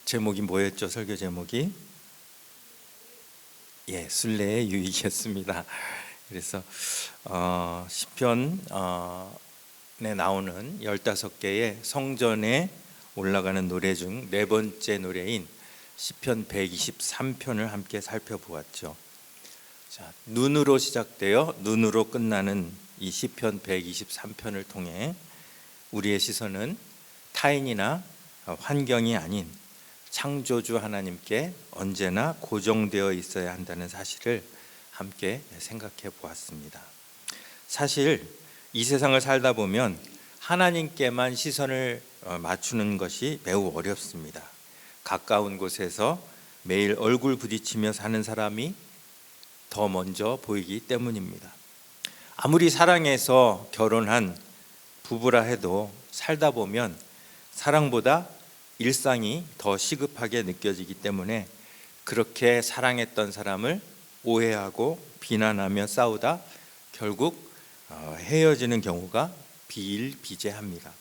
제목이 뭐였죠? 설교 제목이 순례의 유익이었습니다. 그래서 시편에 나오는 15개의 성전에 올라가는 노래 중 네 번째 노래인 시편 123편을 함께 살펴보았죠. 자, 눈으로 시작되어 눈으로 끝나는 이 시편 123편을 통해 우리의 시선은 타인이나 환경이 아닌 창조주 하나님께 언제나 고정되어 있어야 한다는 사실을 함께 생각해 보았습니다. 사실 이 세상을 살다 보면 하나님께만 시선을 맞추는 것이 매우 어렵습니다. 가까운 곳에서 매일 얼굴 부딪히며 사는 사람이 더 먼저 보이기 때문입니다. 아무리 사랑해서 결혼한 부부라 해도 살다 보면 사랑보다 일상이 더 시급하게 느껴지기 때문에 그렇게 사랑했던 사람을 오해하고 비난하며 싸우다 결국 헤어지는 경우가 비일비재합니다.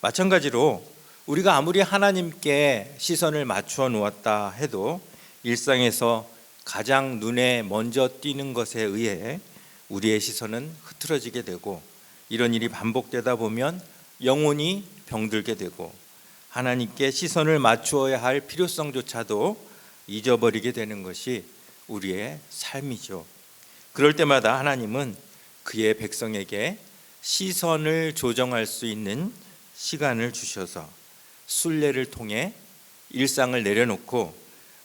마찬가지로 우리가 아무리 하나님께 시선을 맞추어 놓았다 해도 일상에서 가장 눈에 먼저 띄는 것에 의해 우리의 시선은 흐트러지게 되고, 이런 일이 반복되다 보면 영혼이 병들게 되고 하나님께 시선을 맞추어야 할 필요성조차도 잊어버리게 되는 것이 우리의 삶이죠. 그럴 때마다 하나님은 그의 백성에게 시선을 조정할 수 있는 시간을 주셔서 순례를 통해 일상을 내려놓고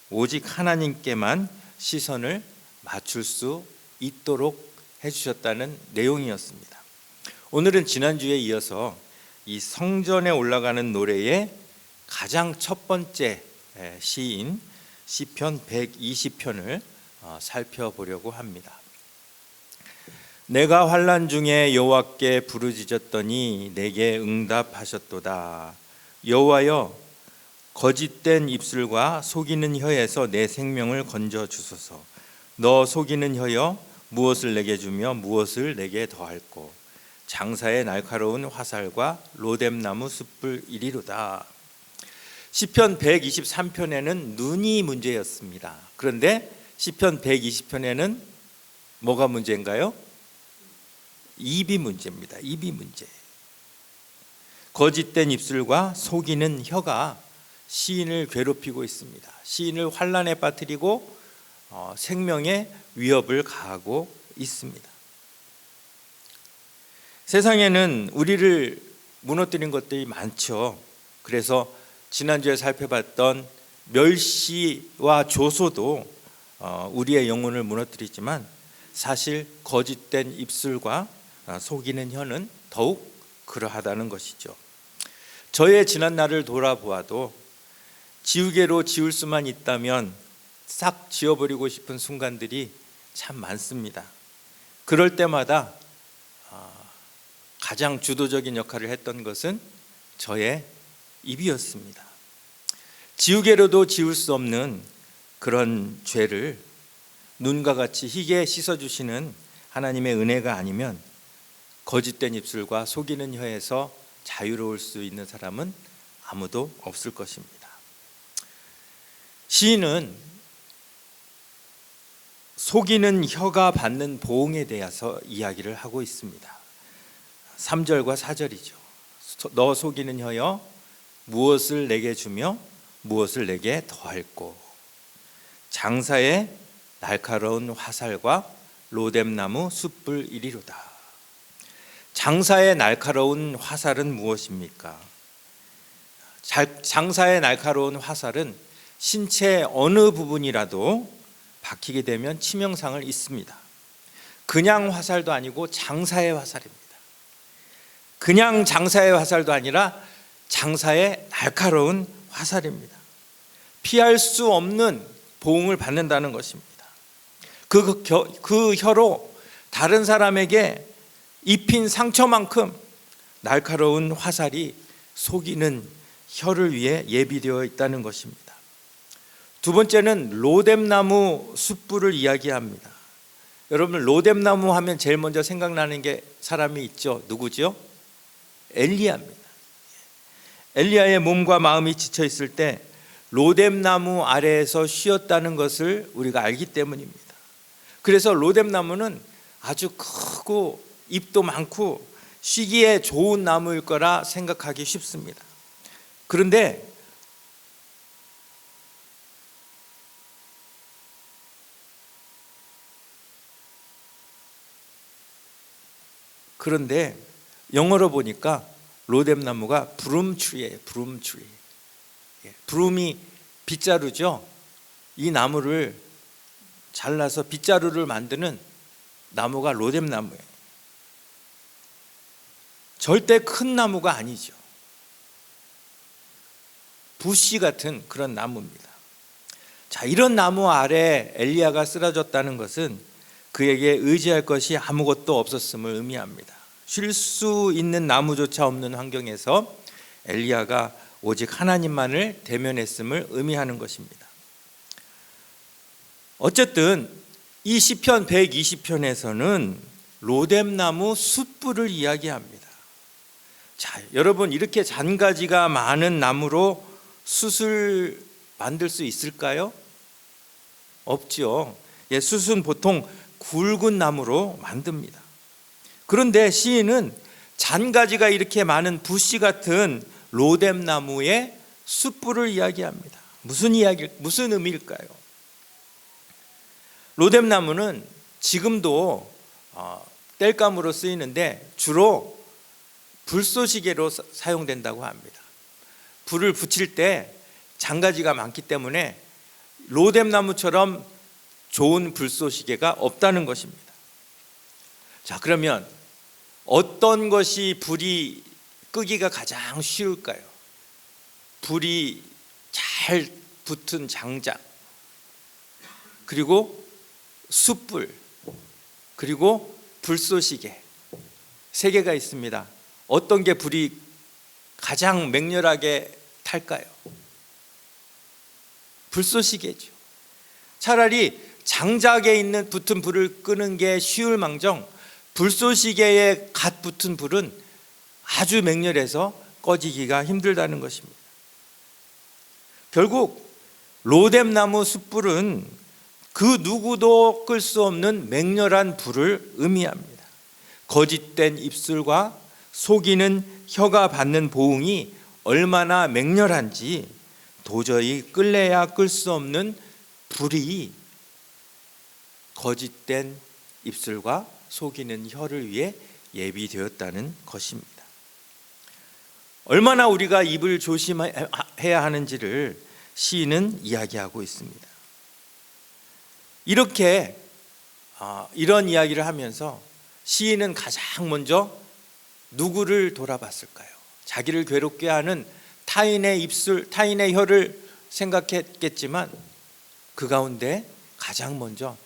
오직 하나님께만 시선을 맞출 수 있도록 해주셨다는 내용이었습니다. 오늘은 지난주에 이어서 이 성전에 올라가는 노래의 가장 첫 번째 시인 시편 120편을 살펴보려고 합니다. 내가 환난 중에 여호와께 부르짖었더니 내게 응답하셨도다. 여호와여, 거짓된 입술과 속이는 혀에서 내 생명을 건져 주소서. 너 속이는 혀여, 무엇을 내게 주며 무엇을 내게 더할꼬. 장사의 날카로운 화살과 로뎀나무 숯불 이리로다. 시편 123편에는 눈이 문제였습니다. 그런데 시편 120편에는 뭐가 문제인가요? 입이 문제입니다. 입이 문제. 거짓된 입술과 속이는 혀가 시인을 괴롭히고 있습니다. 시인을 환난에 빠뜨리고 생명에 위협을 가하고 있습니다. 세상에는 우리를 무너뜨린 것들이 많죠. 그래서 지난주에 살펴봤던 멸시와 조소도 우리의 영혼을 무너뜨리지만 사실 거짓된 입술과 속이는 혀는 더욱 그러하다는 것이죠. 저의 지난 날을 돌아보아도 지우개로 지울 수만 있다면 싹 지워버리고 싶은 순간들이 참 많습니다. 그럴 때마다 가장 주도적인 역할을 했던 것은 저의 입이었습니다. 지우개로도 지울 수 없는 그런 죄를 눈과 같이 희게 씻어주시는 하나님의 은혜가 아니면 거짓된 입술과 속이는 혀에서 자유로울 수 있는 사람은 아무도 없을 것입니다. 시인은 속이는 혀가 받는 보응에 대해서 이야기를 하고 있습니다. 3절과 4절이죠. 너 속이는 혀여, 무엇을 내게 주며 무엇을 내게 더할꼬. 장사의 날카로운 화살과 로뎀나무 숯불 이리로다. 장사의 날카로운 화살은 무엇입니까? 장사의 날카로운 화살은 신체 어느 부분이라도 박히게 되면 치명상을 입습니다. 그냥 화살도 아니고 장사의 화살입니다. 그냥 장사의 화살도 아니라 장사의 날카로운 화살입니다. 피할 수 없는 보응을 받는다는 것입니다. 그 혀로 다른 사람에게 입힌 상처만큼 날카로운 화살이 속이는 혀를 위해 예비되어 있다는 것입니다. 두 번째는 로뎀나무 숯불을 이야기합니다. 여러분, 로뎀나무 하면 제일 먼저 생각나는 게 사람이 있죠. 누구죠? 엘리야입니다. 엘리야의 몸과 마음이 지쳐 있을 때 로뎀나무 아래에서 쉬었다는 것을 우리가 알기 때문입니다. 그래서 로뎀나무는 아주 크고 잎도 많고 쉬기에 좋은 나무일 거라 생각하기 쉽습니다. 그런데 영어로 보니까 로뎀나무가 브룸트리예요. 브룸트리. 브룸이 빗자루죠. 이 나무를 잘라서 빗자루를 만드는 나무가 로뎀나무예요. 절대 큰 나무가 아니죠. 부시 같은 그런 나무입니다. 자, 이런 나무 아래 엘리야가 쓰러졌다는 것은 그에게 의지할 것이 아무것도 없었음을 의미합니다. 쉴 수 있는 나무조차 없는 환경에서 엘리야가 오직 하나님만을 대면했음을 의미하는 것입니다. 어쨌든 이 시편 120편에서는 로뎀나무 숯불을 이야기합니다. 자, 여러분, 이렇게 잔가지가 많은 나무로 숯을 만들 수 있을까요? 없죠. 숯은 보통 굵은 나무로 만듭니다. 그런데 시인은 잔가지가 이렇게 많은 부시 같은 로뎀나무의 숯불을 이야기합니다. 무슨 의미일까요? 로뎀나무는 지금도 땔감으로 쓰이는데 주로 불쏘시개로 사용된다고 합니다. 불을 붙일 때 잔가지가 많기 때문에 로뎀나무처럼 좋은 불쏘시개가 없다는 것입니다. 자, 그러면 어떤 것이 불이 끄기가 가장 쉬울까요? 불이 잘 붙은 장작, 그리고 숯불, 그리고 불쏘시개, 세 개가 있습니다. 어떤 게 불이 가장 맹렬하게 탈까요? 불쏘시개죠. 차라리 장작에 있는 붙은 불을 끄는 게 쉬울 망정 불쏘시개에 갓 붙은 불은 아주 맹렬해서 꺼지기가 힘들다는 것입니다. 결국 로뎀나무 숯불은 그 누구도 끌 수 없는 맹렬한 불을 의미합니다. 거짓된 입술과 속이는 혀가 받는 보응이 얼마나 맹렬한지 도저히 끌래야 끌 수 없는 불이 거짓된 입술과 속이는 혀를 위해 예비되었다는 것입니다. 얼마나 우리가 입을 조심해야 하는지를 시인은 이야기하고 있습니다. 이런 이야기를 하면서 시인은 가장 먼저 누구를 돌아봤을까요? 자기를 괴롭게 하는 타인의 입술, 타인의 혀를 생각했겠지만 그 가운데 가장 먼저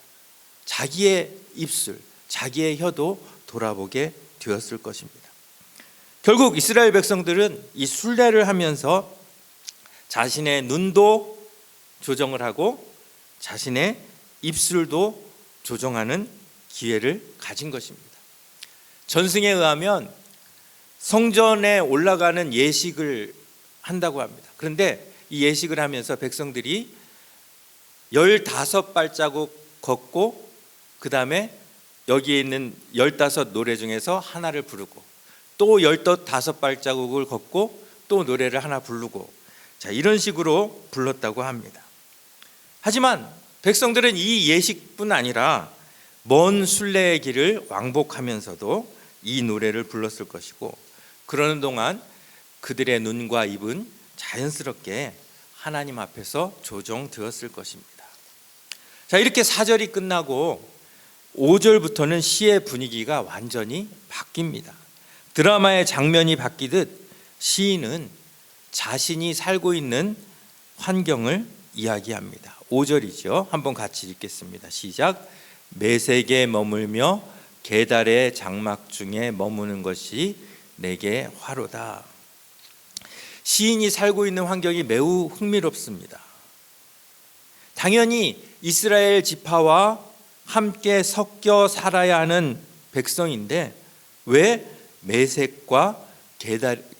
자기의 입술, 자기의 혀도 돌아보게 되었을 것입니다. 결국 이스라엘 백성들은 이 순례를 하면서 자신의 눈도 조정을 하고 자신의 입술도 조정하는 기회를 가진 것입니다. 전승에 의하면 성전에 올라가는 예식을 한다고 합니다. 그런데 이 예식을 하면서 백성들이 15발자국 걷고 그 다음에 여기에 있는 15 노래 중에서 하나를 부르고 또 15발자국을 걷고 또 노래를 하나 부르고, 자, 이런 식으로 불렀다고 합니다. 하지만 백성들은 이 예식뿐 아니라 먼 순례의 길을 왕복하면서도 이 노래를 불렀을 것이고, 그러는 동안 그들의 눈과 입은 자연스럽게 하나님 앞에서 조정되었을 것입니다. 자, 이렇게 4절이 끝나고 5절부터는 시의 분위기가 완전히 바뀝니다. 드라마의 장면이 바뀌듯 시인은 자신이 살고 있는 환경을 이야기합니다. 5절이죠. 한번 같이 읽겠습니다. 시작. 메색에 머물며 계달의 장막 중에 머무는 것이 내게 화로다. 시인이 살고 있는 환경이 매우 흥미롭습니다. 당연히 이스라엘 지파와 함께 섞여 살아야 하는 백성인데 왜 메색과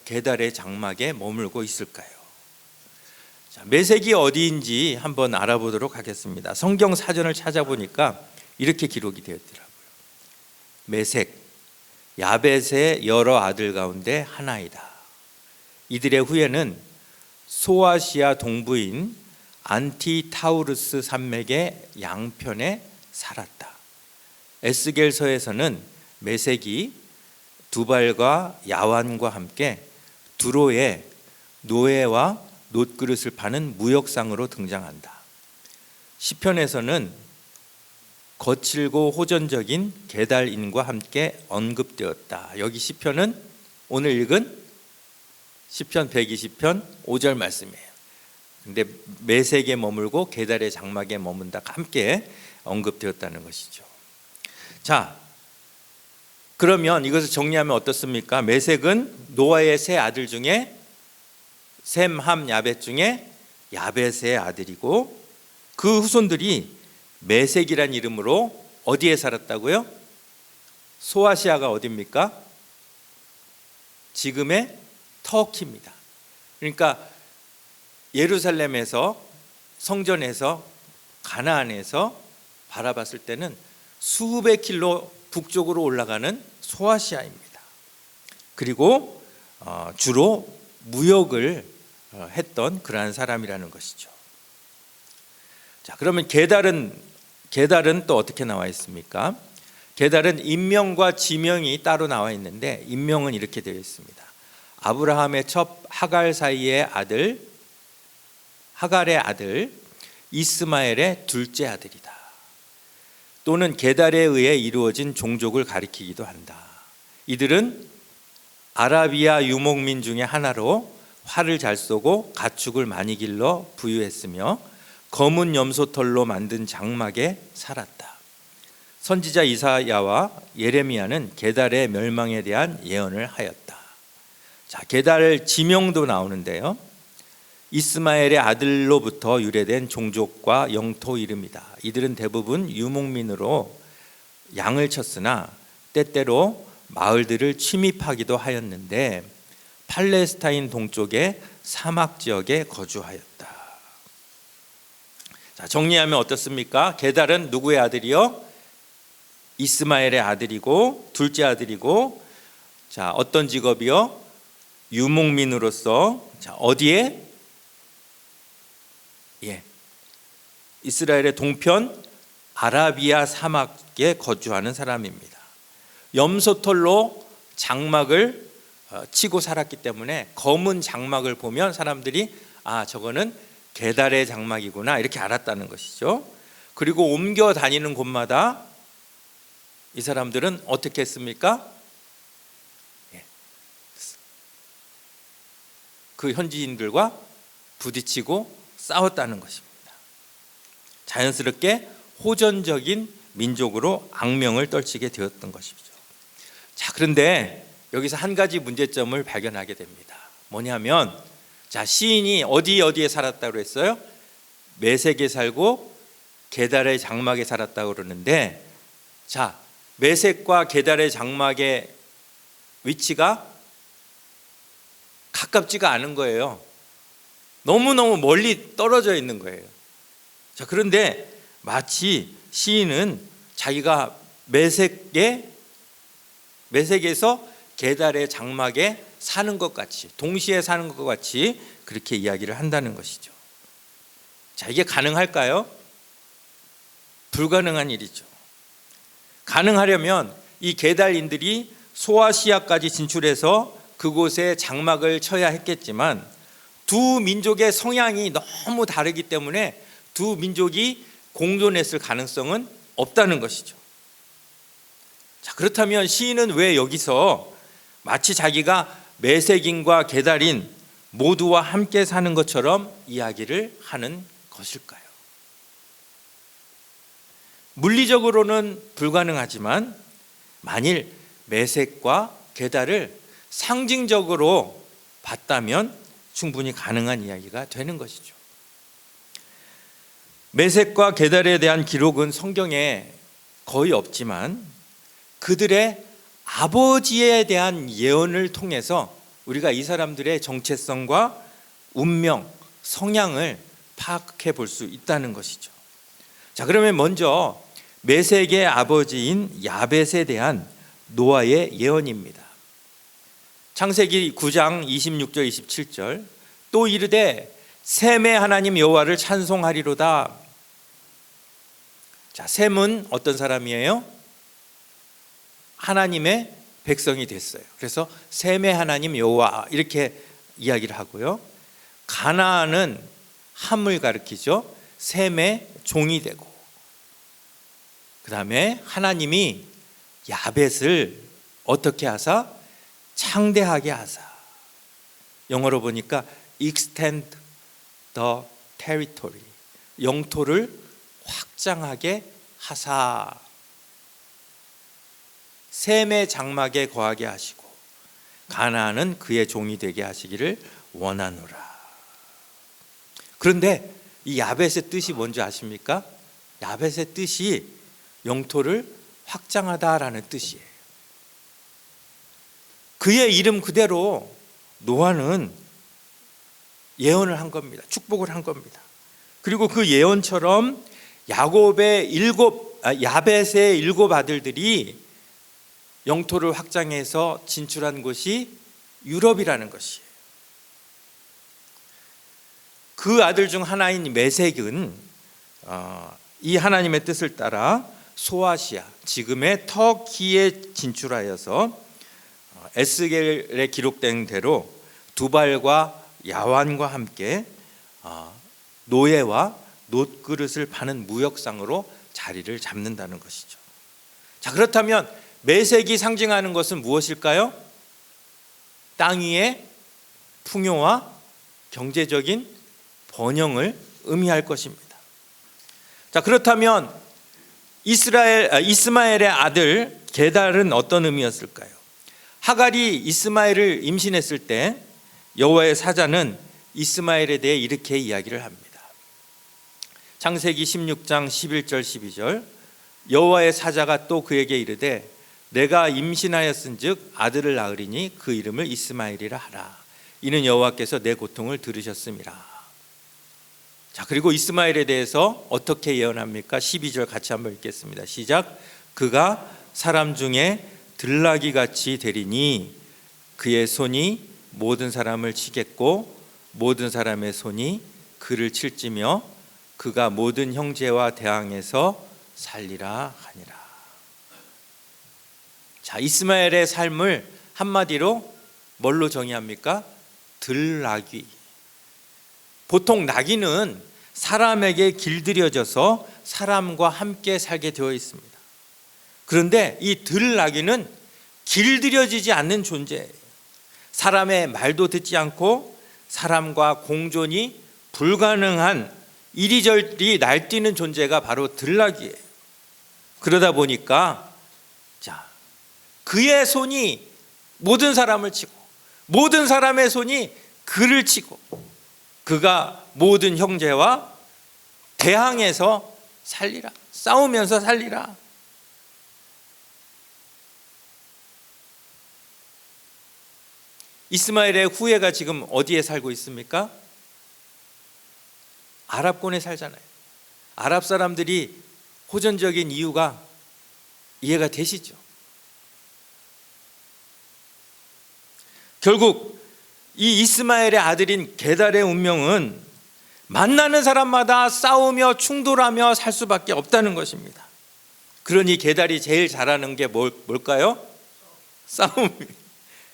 게달의 장막에 머물고 있을까요? 자, 메색이 어디인지 한번 알아보도록 하겠습니다. 성경 사전을 찾아보니까 이렇게 기록이 되었더라고요. 메색, 야벳의 여러 아들 가운데 하나이다. 이들의 후예는 소아시아 동부인 안티타우르스 산맥의 양편에 살았다. 에스겔서에서는 메색이 두발과 야완과 함께 두로에 노예와 놋그릇을 파는 무역상으로 등장한다. 시편에서는 거칠고 호전적인 게달인과 함께 언급되었다. 여기 시편은 오늘 읽은 시편 120편 5절 말씀이에요. 근데 메색에 머물고 게달의 장막에 머문다 함께 언급되었다는 것이죠. 자, 그러면 이것을 정리하면 어떻습니까? 메색은 노아의 세 아들 중에 셈, 함, 야벳 중에 야벳의 아들이고 그 후손들이 메색이란 이름으로 어디에 살았다고요? 소아시아가 어디입니까? 지금의 터키입니다. 그러니까 예루살렘에서 성전에서 가나안에서 바라봤을 때는 수백 킬로 북쪽으로 올라가는 소아시아입니다. 그리고 주로 무역을 했던 그러한 사람이라는 것이죠. 자, 그러면 게달은 또 어떻게 나와 있습니까? 게달은 인명과 지명이 따로 나와 있는데 인명은 이렇게 되어 있습니다. 아브라함의 첩 하갈 사이의 아들, 하갈의 아들 이스마엘의 둘째 아들이다. 또는 게달에 의해 이루어진 종족을 가리키기도 한다. 이들은 아라비아 유목민 중에 하나로 활을 잘 쏘고 가축을 많이 길러 부유했으며 검은 염소털로 만든 장막에 살았다. 선지자 이사야와 예레미야는 게달의 멸망에 대한 예언을 하였다. 자, 게달 지명도 나오는데요. 이스마엘의 아들로부터 유래된 종족과 영토 이름이다. 이들은 대부분 유목민으로 양을 쳤으나 때때로 마을들을 침입하기도 하였는데 팔레스타인 동쪽의 사막 지역에 거주하였다. 자, 정리하면 어떻습니까? 게달은 누구의 아들이요? 이스마엘의 아들이고 둘째 아들이고, 자, 어떤 직업이요? 유목민으로서, 자, 어디에? 이스라엘의 동편 아라비아 사막에 거주하는 사람입니다. 염소털로 장막을 치고 살았기 때문에 검은 장막을 보면 사람들이 저거는 게달의 장막이구나 이렇게 알았다는 것이죠. 그리고 옮겨 다니는 곳마다 이 사람들은 어떻게 했습니까? 그 현지인들과 부딪히고 싸웠다는 것입니다. 자연스럽게 호전적인 민족으로 악명을 떨치게 되었던 것이죠. 자, 그런데 여기서 한 가지 문제점을 발견하게 됩니다. 뭐냐면, 자, 시인이 어디에 살았다고 했어요? 메색에 살고 게달의 장막에 살았다고 그러는데, 자, 메색과 게달의 장막의 위치가 가깝지가 않은 거예요. 너무너무 멀리 떨어져 있는 거예요. 자, 그런데 마치 시인은 자기가 메색에서 게달의 장막에 사는 것 같이, 동시에 사는 것 같이 그렇게 이야기를 한다는 것이죠. 자, 이게 가능할까요? 불가능한 일이죠. 가능하려면 이 게달인들이 소아시아까지 진출해서 그곳에 장막을 쳐야 했겠지만 두 민족의 성향이 너무 다르기 때문에 두 민족이 공존했을 가능성은 없다는 것이죠. 자, 그렇다면 시인은 왜 여기서 마치 자기가 메색인과 게달인 모두와 함께 사는 것처럼 이야기를 하는 것일까요? 물리적으로는 불가능하지만 만일 메색과 게달을 상징적으로 봤다면 충분히 가능한 이야기가 되는 것이죠. 메색과 게달에 대한 기록은 성경에 거의 없지만 그들의 아버지에 대한 예언을 통해서 우리가 이 사람들의 정체성과 운명, 성향을 파악해 볼 수 있다는 것이죠. 자, 그러면 먼저 메섹의 아버지인 야벳에 대한 노아의 예언입니다. 창세기 9장 26절 27절, 또 이르되 셈의 하나님 여호와를 찬송하리로다. 자, 셈은 어떤 사람이에요? 하나님의 백성이 됐어요. 그래서 셈의 하나님 여호와 이렇게 이야기를 하고요. 가나안은 함을 가리키죠. 셈의 종이 되고, 그 다음에 하나님이 야벳을 어떻게 하사? 창대하게 하사. 영어로 보니까 extend the territory, 영토를 확장하게 하사. 셈의 장막에 거하게 하시고 가나안은 그의 종이 되게 하시기를 원하노라. 그런데 이 야벳의 뜻이 뭔지 아십니까? 야벳의 뜻이 영토를 확장하다라는 뜻이에요. 그의 이름 그대로 노아는 예언을 한 겁니다. 축복을 한 겁니다. 그리고 그 예언처럼 야벳의 일곱 아들들이 영토를 확장해서 진출한 곳이 유럽이라는 것이에요. 그 아들 중 하나인 메섹은 이 하나님의 뜻을 따라 소아시아, 지금의 터키에 진출하여서 에스겔에 기록된 대로 두발과 야완과 함께 노예와 놋그릇을 파는 무역상으로 자리를 잡는다는 것이죠. 자, 그렇다면 메섹이 상징하는 것은 무엇일까요? 땅 위의 풍요와 경제적인 번영을 의미할 것입니다. 자, 그렇다면 이스마엘의 아들 게달은 어떤 의미였을까요? 하갈이 이스마엘을 임신했을 때 여호와의 사자는 이스마엘에 대해 이렇게 이야기를 합니다. 창세기 16장 11절 12절, 여호와의 사자가 또 그에게 이르되 내가 임신하였은즉 아들을 낳으리니 그 이름을 이스마엘이라 하라. 이는 여호와께서 내 고통을 들으셨음이라. 자, 그리고 이스마엘에 대해서 어떻게 예언합니까? 12절 같이 한번 읽겠습니다. 시작. 그가 사람 중에 들나귀같이 되리니 그의 손이 모든 사람을 치겠고 모든 사람의 손이 그를 칠지며 그가 모든 형제와 대항해서 살리라 하니라. 자, 이스마엘의 삶을 한마디로 뭘로 정의합니까? 들나귀. 보통 나귀는 사람에게 길들여져서 사람과 함께 살게 되어 있습니다. 그런데 이 들나귀는 길들여지지 않는 존재예요. 사람의 말도 듣지 않고 사람과 공존이 불가능한 이리저리 날뛰는 존재가 바로 들나귀예요. 그러다 보니까 그의 손이 모든 사람을 치고 모든 사람의 손이 그를 치고 그가 모든 형제와 대항해서 살리라. 싸우면서 살리라. 이스마엘의 후예가 지금 어디에 살고 있습니까? 아랍권에 살잖아요. 아랍 사람들이 호전적인 이유가 이해가 되시죠? 결국 이 이스마엘의 아들인 게달의 운명은 만나는 사람마다 싸우며 충돌하며 살 수밖에 없다는 것입니다. 그러니 게달이 제일 잘하는 게 뭘까요? 싸움이에요.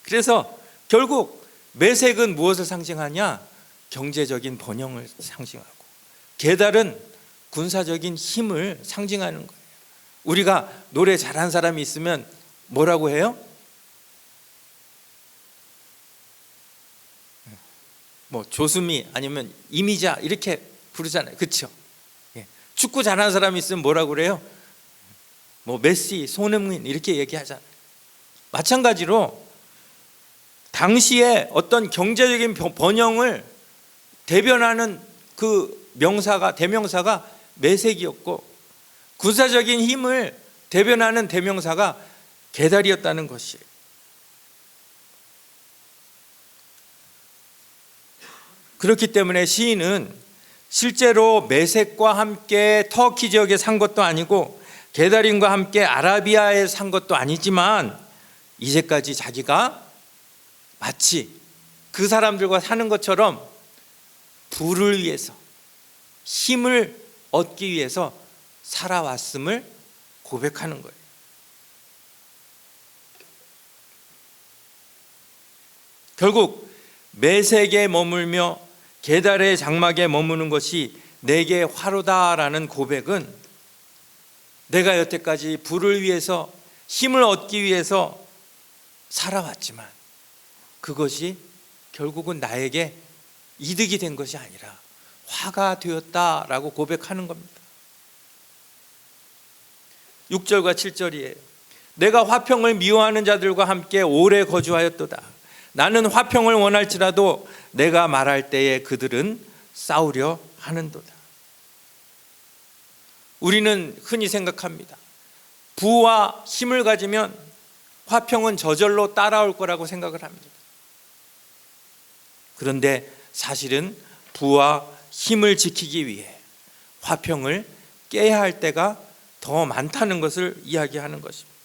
그래서 결국 메섹은 무엇을 상징하냐? 경제적인 번영을 상징하고, 게달은 군사적인 힘을 상징하는 거예요. 우리가 노래 잘하는 사람이 있으면 뭐라고 해요? 뭐 조수미 아니면 이미자 이렇게 부르잖아요. 그렇죠? 축구 잘하는 사람이 있으면 뭐라고 그래요? 뭐 메시, 손흥민 이렇게 얘기하잖아요. 마찬가지로 당시에 어떤 경제적인 번영을 대변하는 그 대명사가 메섹이었고, 군사적인 힘을 대변하는 대명사가 게달이었다는 것이에요. 그렇기 때문에 시인은 실제로 메섹과 함께 터키 지역에 산 것도 아니고 게다림과 함께 아라비아에 산 것도 아니지만 이제까지 자기가 마치 그 사람들과 사는 것처럼 부를 위해서, 힘을 얻기 위해서 살아왔음을 고백하는 거예요. 결국 메섹에 머물며 게달의 장막에 머무는 것이 내게 화로다라는 고백은 내가 여태까지 부를 위해서, 힘을 얻기 위해서 살아왔지만 그것이 결국은 나에게 이득이 된 것이 아니라 화가 되었다라고 고백하는 겁니다. 6절과 7절이에요. 내가 화평을 미워하는 자들과 함께 오래 거주하였도다. 나는 화평을 원할지라도 내가 말할 때에 그들은 싸우려 하는도다. 우리는 흔히 생각합니다. 부와 힘을 가지면 화평은 저절로 따라올 거라고 생각을 합니다. 그런데 사실은 부와 힘을 지키기 위해 화평을 깨야 할 때가 더 많다는 것을 이야기하는 것입니다.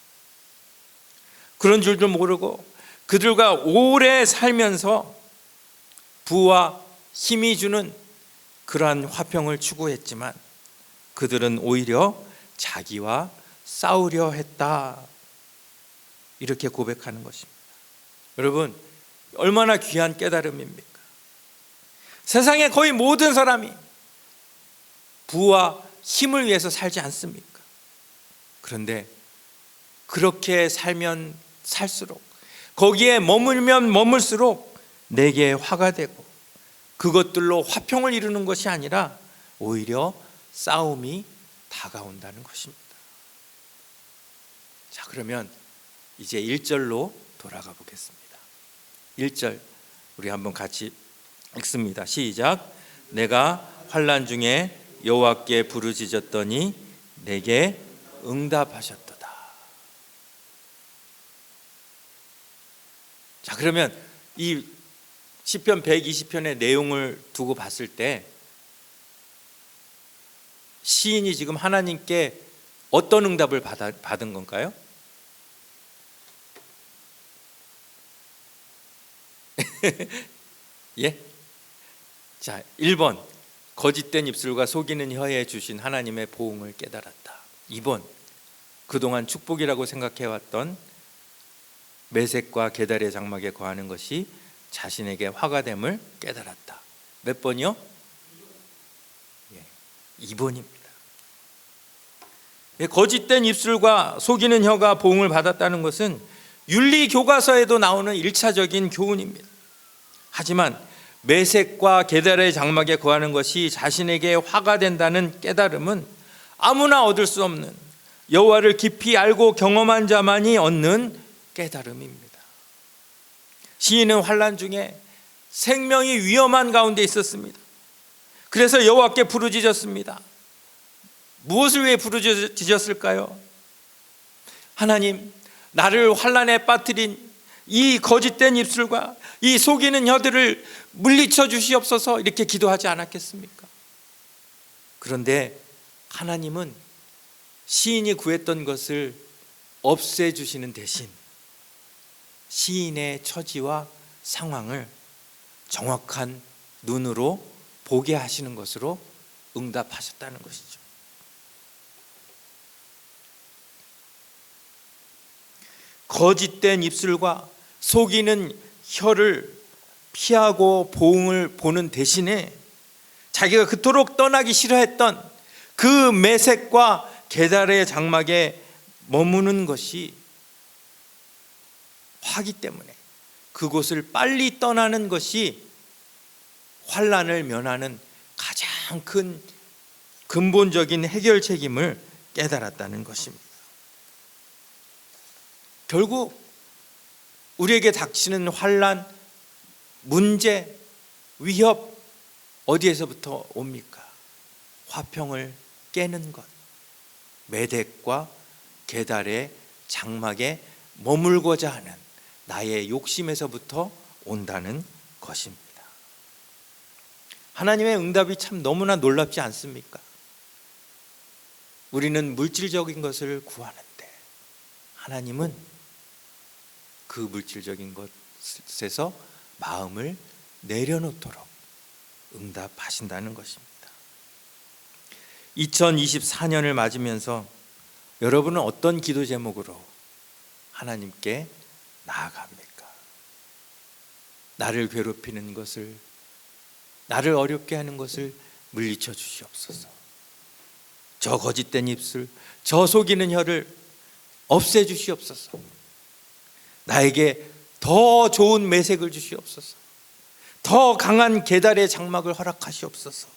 그런 줄도 모르고 그들과 오래 살면서 부와 힘이 주는 그러한 화평을 추구했지만 그들은 오히려 자기와 싸우려 했다, 이렇게 고백하는 것입니다. 여러분, 얼마나 귀한 깨달음입니까? 세상의 거의 모든 사람이 부와 힘을 위해서 살지 않습니까? 그런데 그렇게 살면 살수록, 거기에 머물면 머물수록 내게 화가 되고 그것들로 화평을 이루는 것이 아니라 오히려 싸움이 다가온다는 것입니다. 자, 그러면 이제 1절로 돌아가 보겠습니다. 1절 우리 한번 같이 읽습니다. 시작. 내가 환난 중에 여호와께 부르짖었더니 내게 응답하셨도다. 자, 그러면 이 시편 120편의 내용을 두고 봤을 때 시인이 지금 하나님께 어떤 응답을 받은 건가요? 예? 자, 1번 거짓된 입술과 속이는 혀에 주신 하나님의 보응을 깨달았다. 2번 그동안 축복이라고 생각해왔던 메섹과 게달의 장막에 거하는 것이 자신에게 화가 됨을 깨달았다. 몇 번이요? 2번입니다. 거짓된 입술과 속이는 혀가 보응을 받았다는 것은 윤리 교과서에도 나오는 1차적인 교훈입니다. 하지만 메섹과 게달의 장막에 거하는 것이 자신에게 화가 된다는 깨달음은 아무나 얻을 수 없는, 여호와를 깊이 알고 경험한 자만이 얻는 깨달음입니다. 시인은 환난 중에 생명이 위험한 가운데 있었습니다. 그래서 여호와께 부르짖었습니다. 무엇을 위해 부르짖었을까요? 하나님, 나를 환난에 빠뜨린 이 거짓된 입술과 이 속이는 혀들을 물리쳐 주시옵소서, 이렇게 기도하지 않았겠습니까? 그런데 하나님은 시인이 구했던 것을 없애주시는 대신 시인의 처지와 상황을 정확한 눈으로 보게 하시는 것으로 응답하셨다는 것이죠. 거짓된 입술과 속이는 혀를 피하고 보응을 보는 대신에 자기가 그토록 떠나기 싫어했던 그 메섹과 게달의 장막에 머무는 것이 화기 때문에 그곳을 빨리 떠나는 것이 환난을 면하는 가장 큰 근본적인 해결책임을 깨달았다는 것입니다. 결국 우리에게 닥치는 환난, 문제, 위협 어디에서부터 옵니까? 화평을 깨는 것, 메섹과 게달의 장막에 머물고자 하는 나의 욕심에서부터 온다는 것입니다. 하나님의 응답이 참 너무나 놀랍지 않습니까? 우리는 물질적인 것을 구하는데 하나님은 그 물질적인 것에서 마음을 내려놓도록 응답하신다는 것입니다. 2024년을 맞으면서 여러분은 어떤 기도 제목으로 하나님께 나아갑니까? 나를 괴롭히는 것을, 나를 어렵게 하는 것을 물리쳐 주시옵소서. 저 거짓된 입술, 저 속이는 혀를 없애 주시옵소서. 나에게 더 좋은 매색을 주시옵소서. 더 강한 계달의 장막을 허락하시옵소서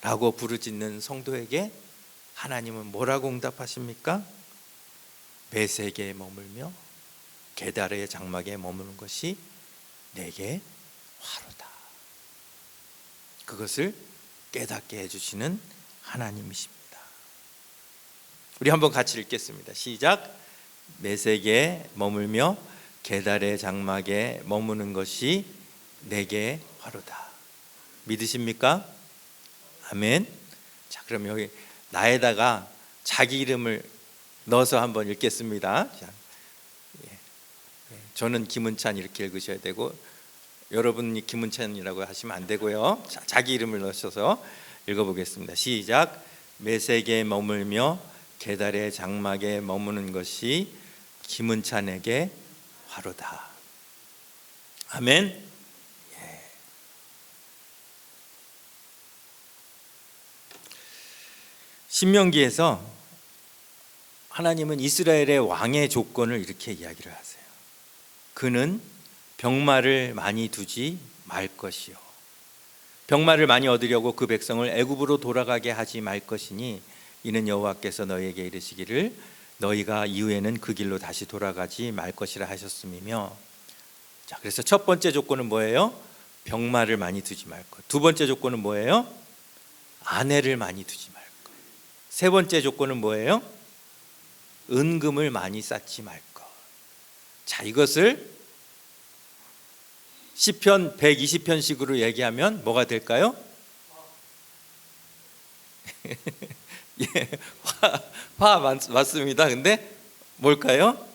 라고 부르짖는 성도에게 하나님은 뭐라고 응답하십니까? 매색에 머물며 계달의 장막에 머무는 것이 내게 화로다. 그것을 깨닫게 해주시는 하나님이십니다. 우리 한번 같이 읽겠습니다. 시작. 매색에 머물며 계달의 장막에 머무는 것이 내게 화로다. 믿으십니까? 아멘. 자, 그럼 여기 나에다가 자기 이름을 넣어서 한번 읽겠습니다. 자, 저는 김은찬 이렇게 읽으셔야 되고 여러분이 김은찬이라고 하시면 안 되고요. 자, 자기 이름을 넣으셔서 읽어보겠습니다. 시작. 매색에 머물며 계달의 장막에 머무는 것이 김은찬에게 화로다. 아멘. 신명기에서 하나님은 이스라엘의 왕의 조건을 이렇게 이야기를 하세요. 그는 병마를 많이 두지 말 것이요, 병마를 많이 얻으려고 그 백성을 애굽으로 돌아가게 하지 말 것이니 이는 여호와께서 너희에게 이르시기를 너희가 이후에는 그 길로 다시 돌아가지 말 것이라 하셨음이며. 자, 그래서 첫 번째 조건은 뭐예요? 병마를 많이 두지 말 것. 두 번째 조건은 뭐예요? 아내를 많이 두지 말 것. 세 번째 조건은 뭐예요? 은금을 많이 쌓지 말 것. 자, 이것을 시편 120편식으로 얘기하면 뭐가 될까요? 예, 화 맞습니다. 근데 뭘까요?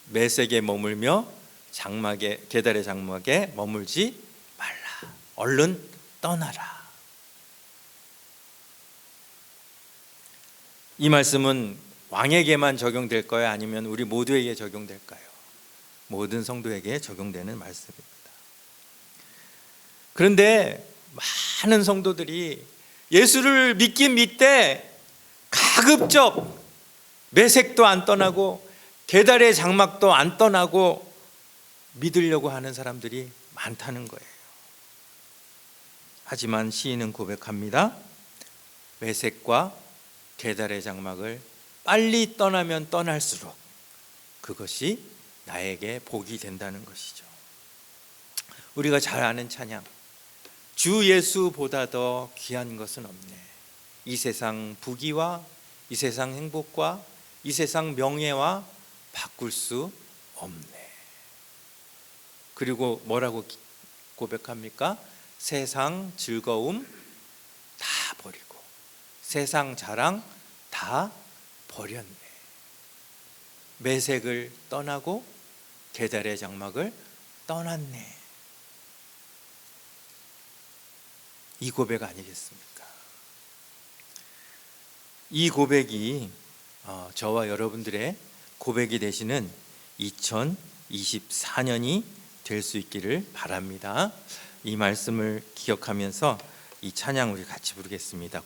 매색에 머물며 장막에, 계달의 장막에 머물지 말라. 얼른 떠나라. 이 말씀은 왕에게만 적용될까요? 아니면 우리 모두에게 적용될까요? 모든 성도에게 적용되는 말씀입니다. 그런데 많은 성도들이 예수를 믿긴 믿되 가급적 매색도 안 떠나고 계달의 장막도 안 떠나고 믿으려고 하는 사람들이 많다는 거예요. 하지만 시인은 고백합니다. 매색과 계달의 장막을 빨리 떠나면 떠날수록 그것이 나에게 복이 된다는 것이죠. 우리가 잘 아는 찬양, 주 예수보다 더 귀한 것은 없네. 이 세상 부귀와 이 세상 행복과 이 세상 명예와 바꿀 수 없네. 그리고 뭐라고 고백합니까? 세상 즐거움 다 버리고 세상 자랑 다 버렸네. 매색을 떠나고 계달의 장막을 떠났네. 이 고백 아니겠습니까? 이 고백이 저와 여러분들의 고백이 되시는 2024년이 될 수 있기를 바랍니다. 이 말씀을 기억하면서 이 찬양 우리 같이 부르겠습니다.